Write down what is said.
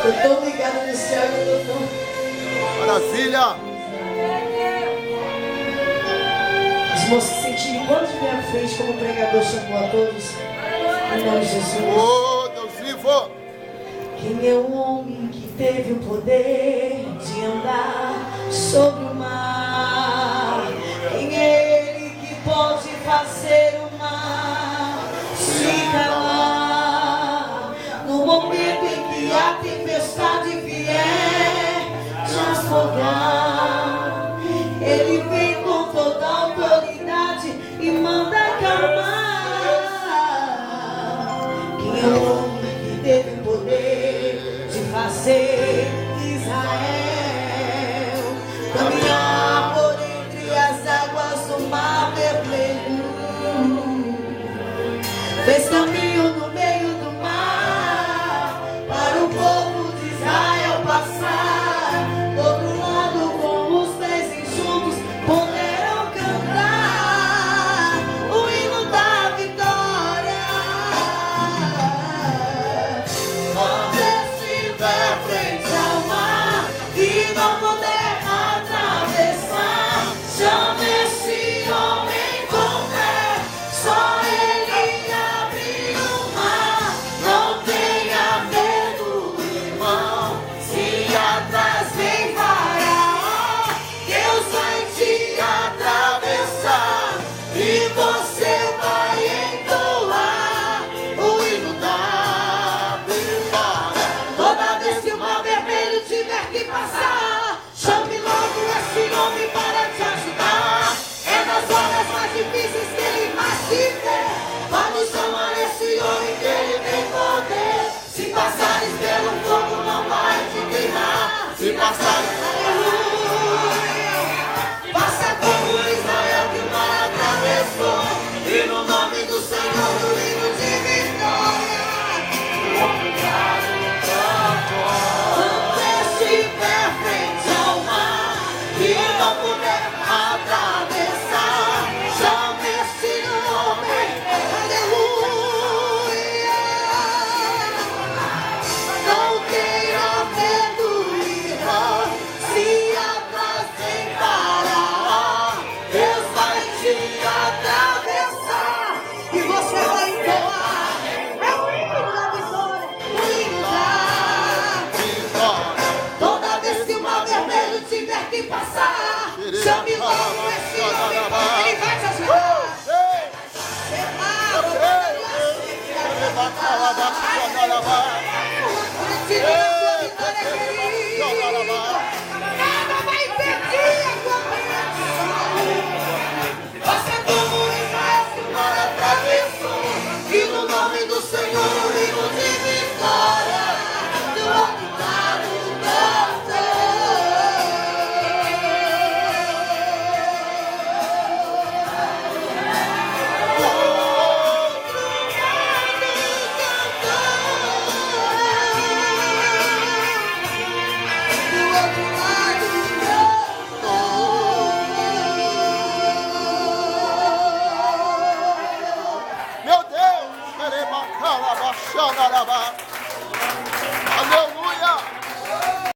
Eu tô ligado nesse céu, eu tô. Maravilha. Os moços se sentirem quantos de minha frente como pregador chamou a todos. Em nome de Jesus. Oh, Deus vivo. Quem é o homem que teve o poder de andar sobre o mar? Quem é ele que pode fazer o mar se calar? No momento em que a tempestade vier te afogar, ele vem com toda a autoridade e manda acalmar. Quem é o homem que teve o poder de fazer Israel caminhar por entre as águas do mar vermelho? Fez caminho no meio do mar para o povo de Israel passar. Do outro lado, com os pés juntos, poderão cantar o hino da vitória. Quando estiver frente ao mar e não puder atravessar, chame esse homem com fé, só ele abre o mar. Não tenha medo, irmão, se atrás vem Faraó, Deus vai te atravessar e você vai entoar o hino da vitória. Toda vez que o mar vermelho tiver que passar, chame logo esse homem para te ajudar. É nas horas mais difíceis que ele mais te vê. Vamos chamar esse homem que ele tem poder. Se passares pelo fogo não vai te queimar. Se passares, aleluia, passa como Israel que o mar atravessou. E no nome do Senhor o hino de vitória. Quando estiver frente ao mar e não puder atravessar, chame esse homem, aleluia. Não tenha medo, irmão, se atrás vem Faraó, Deus vai te atravessar e você vai entoar. É o hino da vitória, o hino da Vitória. Toda vez que o mar vermelho tiver que passar, chame logo esse homem, ele vai te ajudar. Ei.